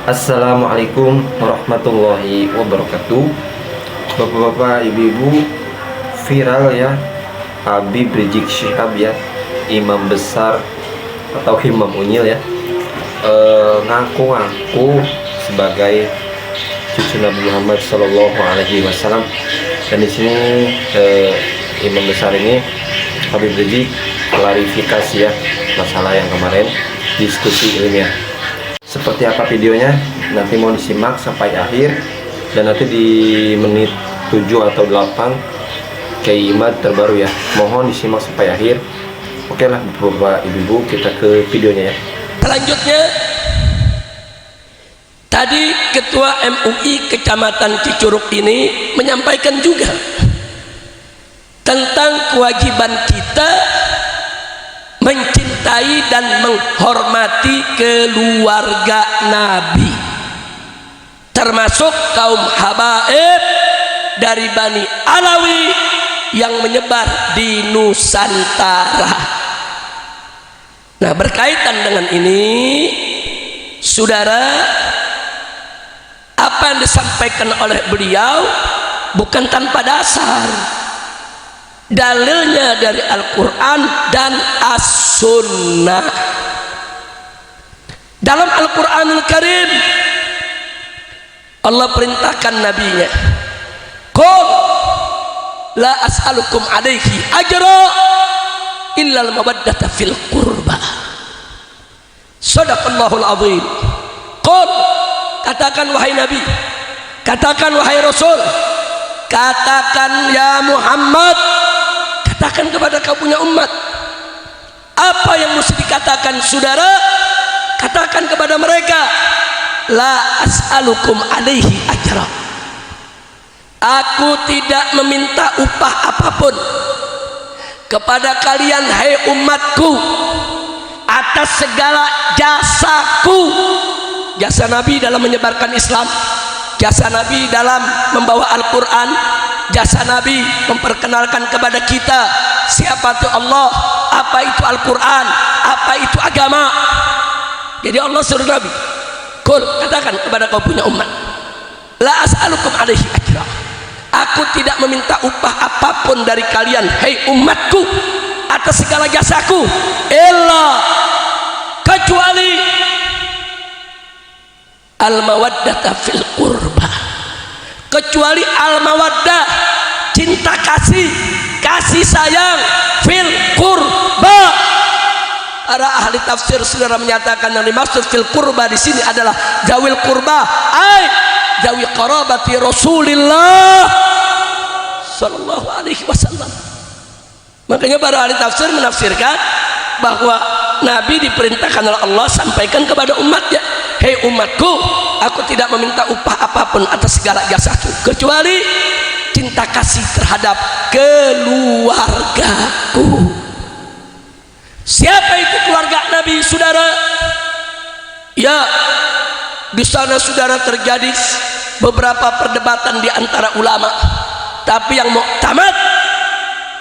Assalamualaikum warahmatullahi wabarakatuh. Bapak-bapak, ibu-ibu, viral ya Habib Rizik Syihab ya, imam besar atau Imam Unyil ya, ngaku-ngaku sebagai cucu Nabi Muhammad Shallallahu Alaihi Wasallam. Dan di sini imam besar ini Habib Rizik klarifikasi ya masalah yang kemarin diskusi ilmiah. Seperti apa videonya nanti mau disimak sampai akhir, dan nanti di menit 7 atau 8 keimat terbaru ya, mohon disimak sampai akhir. Oke lah bapak ibu-ibu, kita ke videonya ya. Selanjutnya tadi Ketua MUI Kecamatan Cicurug ini menyampaikan juga tentang kewajiban kita mencintai dan menghormati keluarga Nabi, termasuk kaum habaib dari Bani Alawi yang menyebar di Nusantara. Nah, berkaitan dengan ini, saudara, apa yang disampaikan oleh beliau bukan tanpa dasar. Dalilnya dari Al-Quran dan As-Sunnah. Dalam Al-Quranul Karim Allah perintahkan nabinya, qul la as'alukum alaihi ajra illal mawaddata fil qurba. Shadaqallahul azim. Qul, katakan wahai nabi, katakan wahai rasul, katakan ya Muhammad, katakan kepada kau punya umat, apa yang mesti dikatakan saudara? Katakan kepada mereka, la as'alukum alaihi ajra, aku tidak meminta upah apapun kepada kalian hai umatku atas segala jasaku. Jasa Nabi dalam menyebarkan Islam, jasa Nabi dalam membawa Al-Quran, jasa Nabi memperkenalkan kepada kita siapa itu Allah, apa itu Al-Quran, apa itu agama. Jadi Allah suruh Nabi, qul, katakan kepada kau punya umat, la as'alukum alaihi ajra, aku tidak meminta upah apapun dari kalian hei umatku atas segala jasaku, illa, kecuali al-mawaddata fil qurba, kecuali al-mawaddah, cinta kasih, kasih sayang, fil qurba. Para ahli tafsir saudara menyatakan yang dimaksud fil qurba di sini adalah zawil qurba, ai zawi qarabati Rasulillah sallallahu alaihi wasallam. Makanya para ahli tafsir menafsirkan bahwa Nabi diperintahkan oleh Allah sampaikan kepada umatnya, hei umatku, aku tidak meminta upah apapun atas segala jasaku kecuali cinta kasih terhadap keluargaku. Siapa itu keluarga Nabi, saudara? Ya, di sana saudara terjadi beberapa perdebatan di antara ulama, tapi yang muktamad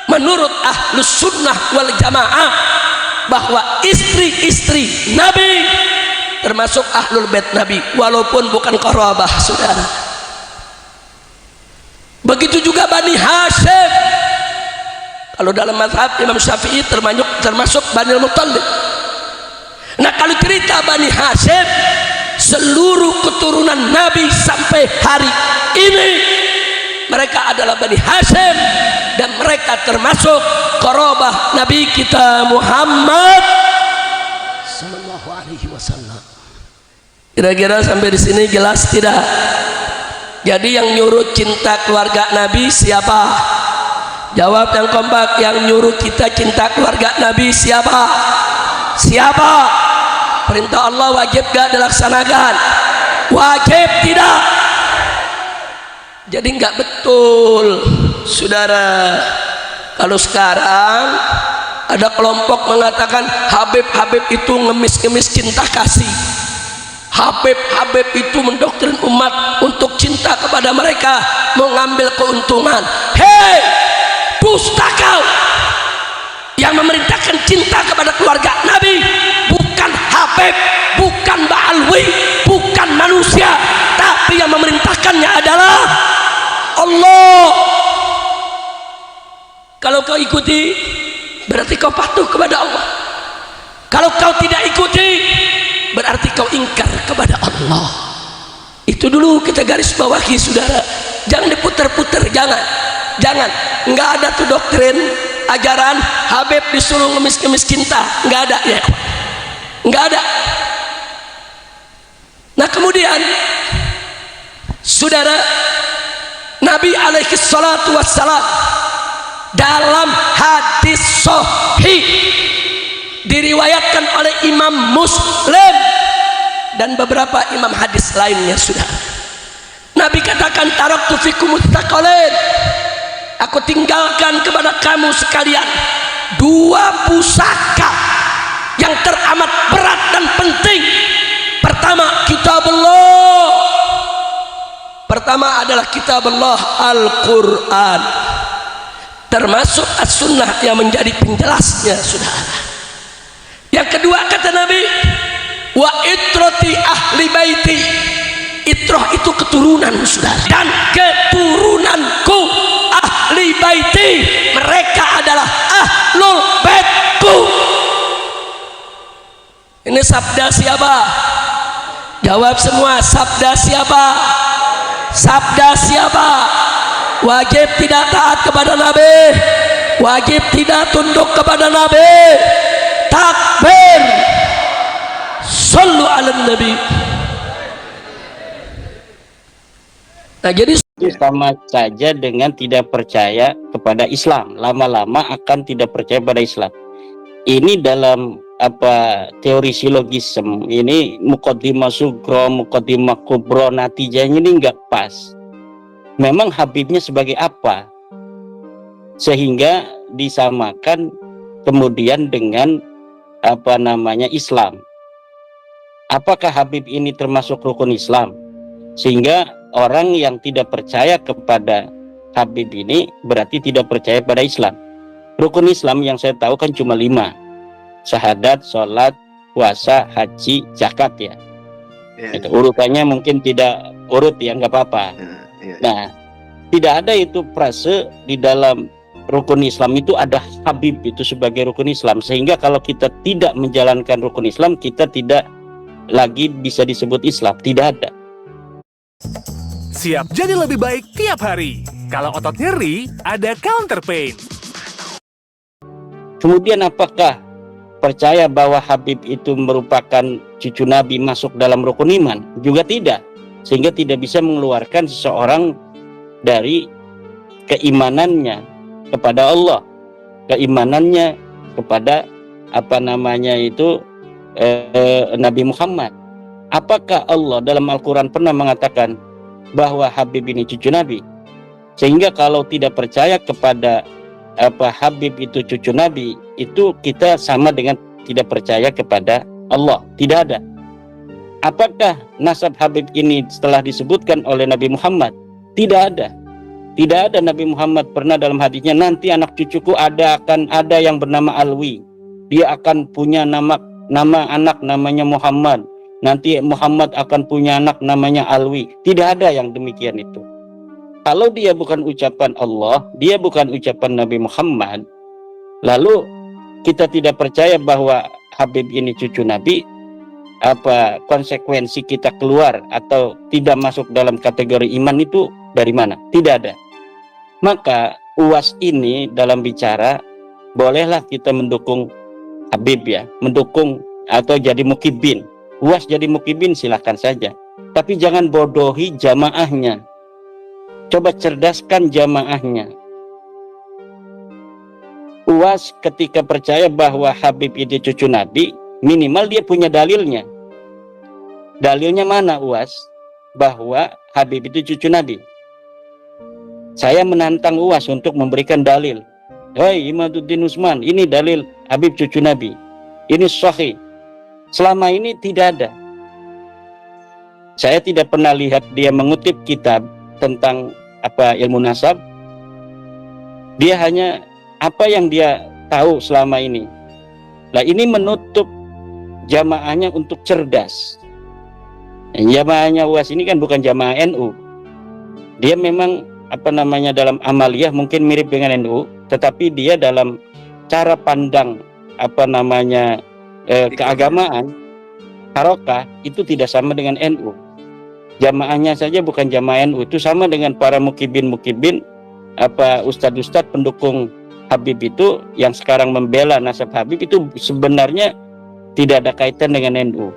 menurut Ahlus Sunnah wal Jamaah bahwa istri-istri Nabi termasuk Ahlul Bait Nabi, walaupun bukan qarabah, saudara. Begitu juga Bani Hashim. Kalau dalam mazhab Imam Syafi'i termasuk Bani Muttalib. Nah, kalau cerita Bani Hashim, seluruh keturunan Nabi sampai hari ini mereka adalah Bani Hashim, dan mereka termasuk qarabah Nabi kita Muhammad sallallahu alaihi wasallam. Kira-kira sampai di sini jelas tidak? Jadi yang nyuruh cinta keluarga Nabi siapa? Jawab yang kompak. Yang nyuruh kita cinta keluarga Nabi siapa? Siapa? Perintah Allah wajib gak dilaksanakan? Wajib tidak? Jadi nggak betul, saudara. Kalau sekarang ada kelompok mengatakan Habib itu ngemis-ngemis cinta kasih, Habib itu mendoktrin umat untuk cinta kepada mereka, mengambil keuntungan. Hei, dusta kau! Yang memerintahkan cinta kepada keluarga Nabi bukan Habib, bukan Ba'al alwi, bukan manusia, tapi yang memerintahkannya adalah Allah. Kalau kau ikuti, berarti kau patuh kepada Allah. Kalau kau tidak ikuti, berarti kau ingkar kepada Allah. Itu dulu kita garis bawahi, saudara. Jangan diputer-puter, jangan. Nggak ada tuh doktrin ajaran Habib disuruh ngemis-ngemis cinta, nggak ada ya, nggak ada. Nah kemudian, saudara, Nabi alaihi salatu wassalam dalam hadis sahih diriwayatkan oleh Imam Muslim dan beberapa imam hadis lainnya, saudara. Nabi katakan, taraktu fikum mustaqalain, aku tinggalkan kepada kamu sekalian dua pusaka yang teramat berat dan penting. Pertama, kitabullah. Pertama adalah kitabullah, Al-Quran, termasuk as-sunnah yang menjadi penjelasnya, saudara. Yang kedua, kata Nabi, wa itrati ahli baiti. Itrah itu keturunan, saudara, dan keturunanku ahli baiti, mereka adalah ahlul baitku. Ini sabda siapa? Jawab semua, sabda siapa? Sabda siapa? Wajib tidak taat kepada Nabi, wajib tidak tunduk kepada Nabi. Takbir, sallu ala Nabi. Nah, jadi itu sama saja dengan tidak percaya kepada Islam. Lama-lama akan tidak percaya pada Islam. Ini dalam teori silogisme ini, muqaddimah sugro, muqaddimah kubro, natijahnya ini nggak pas. Memang Habibnya sebagai apa sehingga disamakan kemudian dengan Islam. Apakah Habib ini termasuk rukun Islam? Sehingga orang yang tidak percaya kepada Habib ini berarti tidak percaya pada Islam. Rukun Islam yang saya tahu kan cuma 5. Syahadat, sholat, puasa, haji, zakat ya. Itu urutannya mungkin tidak urut ya, nggak apa-apa. Nah, tidak ada itu frase di dalam rukun Islam itu ada Habib itu sebagai rukun Islam. Sehingga kalau kita tidak menjalankan rukun Islam, kita tidak lagi bisa disebut Islam. Tidak ada. Siap jadi lebih baik tiap hari. Kalau otot nyeri, ada counter pain. Kemudian apakah percaya bahwa Habib itu merupakan cucu Nabi masuk dalam rukun iman? Juga tidak. Sehingga tidak bisa mengeluarkan seseorang dari keimanannya kepada Allah, keimanannya kepada Nabi Muhammad. Apakah Allah dalam Al-Quran pernah mengatakan bahwa Habib ini cucu Nabi? Sehingga kalau tidak percaya kepada Habib itu cucu Nabi, itu kita sama dengan tidak percaya kepada Allah. Tidak ada. Apakah nasab Habib ini setelah disebutkan oleh Nabi Muhammad? Tidak ada. Tidak ada Nabi Muhammad pernah dalam hadisnya, nanti anak cucuku akan ada yang bernama Alwi. Dia akan punya nama anak namanya Muhammad. Nanti Muhammad akan punya anak namanya Alwi. Tidak ada yang demikian itu. Kalau dia bukan ucapan Allah, dia bukan ucapan Nabi Muhammad, lalu kita tidak percaya bahwa Habib ini cucu Nabi, apa konsekuensi kita keluar atau tidak masuk dalam kategori iman itu dari mana? Tidak ada. Maka UAS ini dalam bicara, bolehlah kita mendukung Habib ya, mendukung atau jadi mukibin. UAS jadi mukibin silahkan saja, tapi jangan bodohi jamaahnya. Coba cerdaskan jamaahnya. UAS ketika percaya bahwa Habib itu cucu Nabi, minimal dia punya dalilnya. Dalilnya mana UAS bahwa Habib itu cucu Nabi? Saya menantang UAS untuk memberikan dalil. Hei Imaduddin Usman, ini dalil Habib cucu Nabi. Ini sahih. Selama ini tidak ada. Saya tidak pernah lihat dia mengutip kitab tentang ilmu nasab. Dia hanya apa yang dia tahu selama ini. Nah, ini menutup jamaahnya untuk cerdas. Jamaahnya UAS ini kan bukan jamaah NU. Dia memang dalam amaliyah mungkin mirip dengan NU, tetapi dia dalam cara pandang keagamaan harokah itu tidak sama dengan NU. Jamaahnya saja bukan jamaah NU, itu sama dengan para mukibin ustadz-ustadz pendukung Habib itu yang sekarang membela nasab Habib, itu sebenarnya tidak ada kaitan dengan NU.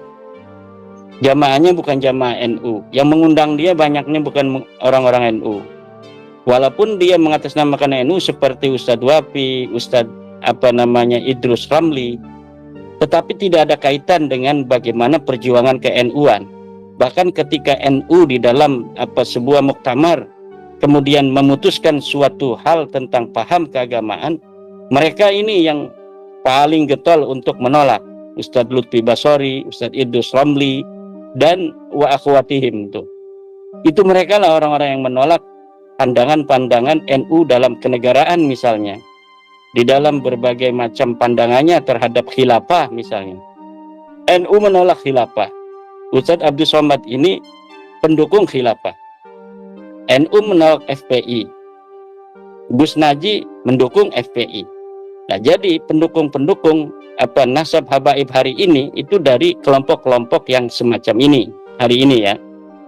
Jamaahnya bukan jamaah NU, yang mengundang dia banyaknya bukan orang-orang NU. Walaupun dia mengatasnamakan NU seperti Ustadz Wafi, Ustadz Idrus Ramli, tetapi tidak ada kaitan dengan bagaimana perjuangan ke-NU-an. Bahkan ketika NU di dalam sebuah muktamar kemudian memutuskan suatu hal tentang paham keagamaan, mereka ini yang paling getol untuk menolak. Ustadz Lutfi Basori, Ustadz Idrus Ramli, dan wa akhwatihim itu mereka lah orang-orang yang menolak pandangan-pandangan NU dalam kenegaraan, misalnya di dalam berbagai macam pandangannya terhadap khilafah. Misalnya NU menolak khilafah, Ustadz Abdul Somad ini pendukung khilafah. NU menolak FPI, Gus Naji mendukung FPI. Nah, jadi pendukung-pendukung nasab habaib hari ini itu dari kelompok-kelompok yang semacam ini hari ini ya.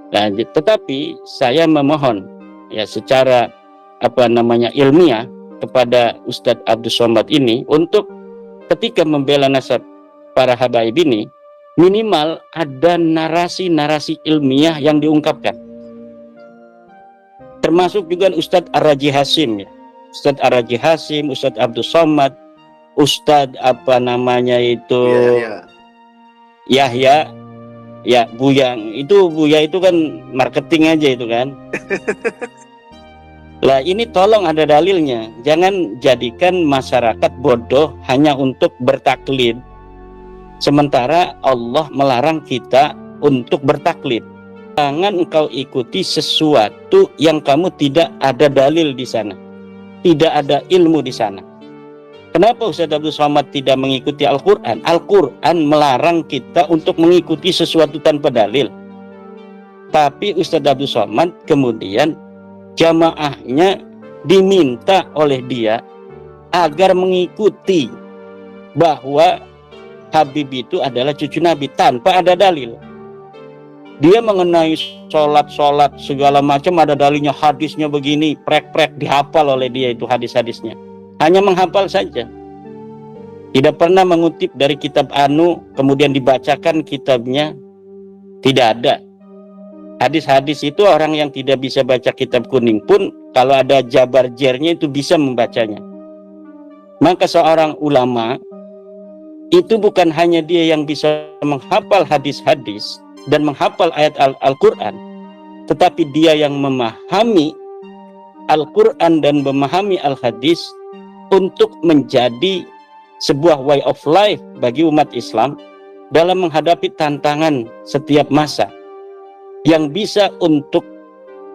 Nah, tetapi saya memohon ya secara ilmiah kepada Ustadz Abdul Somad ini untuk ketika membela nasab para habaib ini minimal ada narasi-narasi ilmiah yang diungkapkan. Termasuk juga Ustadz Ar-Raji Hasim ya. Ustadz Ar-Raji Hasim, Ustadz Abdul Somad, Ustadz Yahya ya, Buya itu kan marketing aja itu kan. Lah ini tolong ada dalilnya, jangan jadikan masyarakat bodoh hanya untuk bertaklid, sementara Allah melarang kita untuk bertaklid. Jangan engkau ikuti sesuatu yang kamu tidak ada dalil di sana, tidak ada ilmu di sana. Kenapa Ustadz Abdul Somad tidak mengikuti Al-Quran? Al-Quran melarang kita untuk mengikuti sesuatu tanpa dalil. Tapi Ustadz Abdul Somad kemudian jamaahnya diminta oleh dia agar mengikuti bahwa Habib itu adalah cucu Nabi tanpa ada dalil. Dia mengenai sholat segala macam ada dalilnya, hadisnya begini, prek dihafal oleh dia itu hadis-hadisnya. Hanya menghafal saja, tidak pernah mengutip dari kitab anu kemudian dibacakan kitabnya, tidak ada. Hadis-hadis itu orang yang tidak bisa baca kitab kuning pun kalau ada jabar jernya itu bisa membacanya. Maka seorang ulama itu bukan hanya dia yang bisa menghafal hadis-hadis dan menghafal ayat Al-Quran, tetapi dia yang memahami Al-Quran dan memahami Al-Hadis untuk menjadi sebuah way of life bagi umat Islam dalam menghadapi tantangan setiap masa. Yang bisa untuk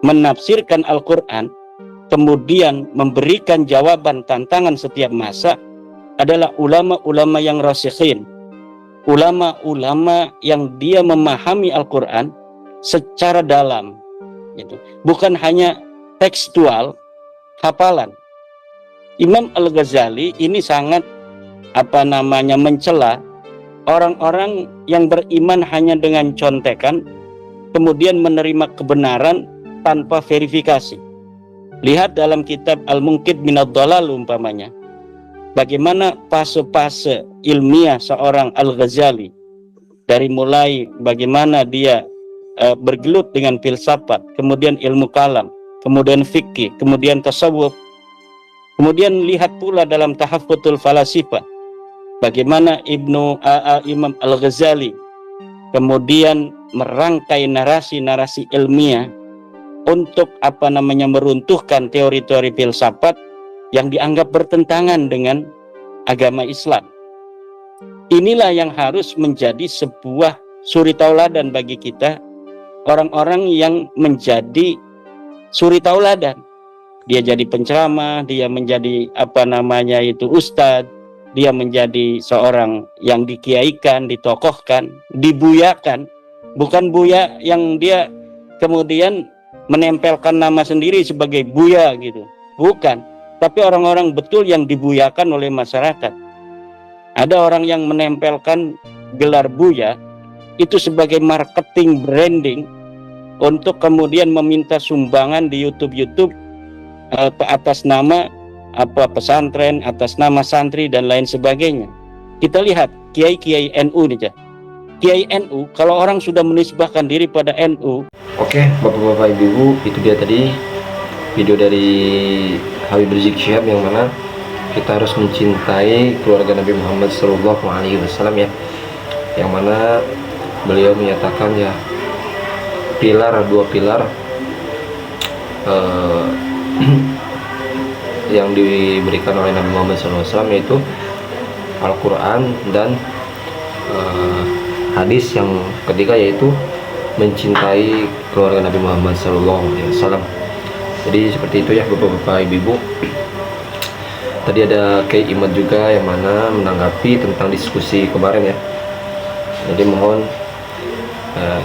menafsirkan Al-Quran kemudian memberikan jawaban tantangan setiap masa adalah ulama-ulama yang rasikhin, ulama-ulama yang dia memahami Al-Quran secara dalam, gitu. Bukan hanya tekstual hafalan. Imam Al-Ghazali ini sangat mencela orang-orang yang beriman hanya dengan contekan kemudian menerima kebenaran tanpa verifikasi. Lihat dalam kitab Al-Munqidh Minad Dhalal umpamanya, bagaimana fase-fase ilmiah seorang Al-Ghazali, dari mulai bagaimana dia bergelut dengan filsafat, kemudian ilmu kalam, kemudian fikih, kemudian tasawuf. Kemudian lihat pula dalam Tahaffutul Falasifah, bagaimana Imam Al-Ghazali kemudian merangkai narasi-narasi ilmiah untuk meruntuhkan teori-teori filsafat yang dianggap bertentangan dengan agama Islam. Inilah yang harus menjadi sebuah suri tauladan bagi kita, orang-orang yang menjadi suri tauladan. Dia jadi penceramah, dia menjadi ustadz, dia menjadi seorang yang dikiaikan, ditokohkan, dibuyakan, Bukan Buya yang dia kemudian menempelkan nama sendiri sebagai Buya gitu. Bukan. Tapi orang-orang betul yang dibuyakan oleh masyarakat. Ada orang yang menempelkan gelar Buya itu sebagai marketing branding untuk kemudian meminta sumbangan di YouTube atas nama pesantren, atas nama santri dan lain sebagainya. Kita lihat kiai-kiai NU nih, Kiai NU, kalau orang sudah menisbahkan diri pada NU. Oke, Bapak-bapak Ibu, itu dia tadi video dari Habib Rizik Syihab yang mana kita harus mencintai keluarga Nabi Muhammad SAW ya, yang mana beliau menyatakan ya dua pilar yang diberikan oleh Nabi Muhammad SAW, yaitu Al-Quran dan hadis yang ketiga, yaitu mencintai keluarga Nabi Muhammad SAW. Jadi seperti itu ya Bapak-bapak Ibu. Tadi ada Kiai Imad juga yang mana menanggapi tentang diskusi kemarin ya. Jadi mohon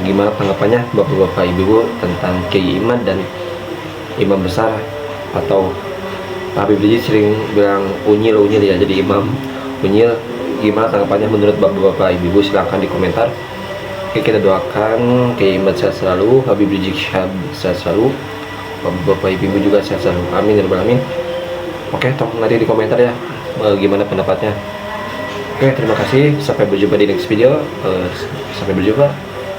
gimana tanggapannya Bapak-bapak Ibu tentang Kiai Imad dan imam besar, atau Habib Rizik sering bilang unyil ya, jadi imam unyil. Gimana tanggapannya menurut Bapak-bapak Ibu? Silahkan di komentar. Oke, kita doakan Kiai Imad sehat selalu, Habib Rizik Syihab sehat selalu, Bapak Ibu juga sehat selalu. Amin ya rabbal alamin. Oke, tolong nanti di komentar ya gimana pendapatnya. Oke, terima kasih. Sampai berjumpa di next video. Sampai berjumpa.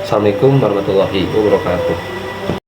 Assalamualaikum warahmatullahi wabarakatuh.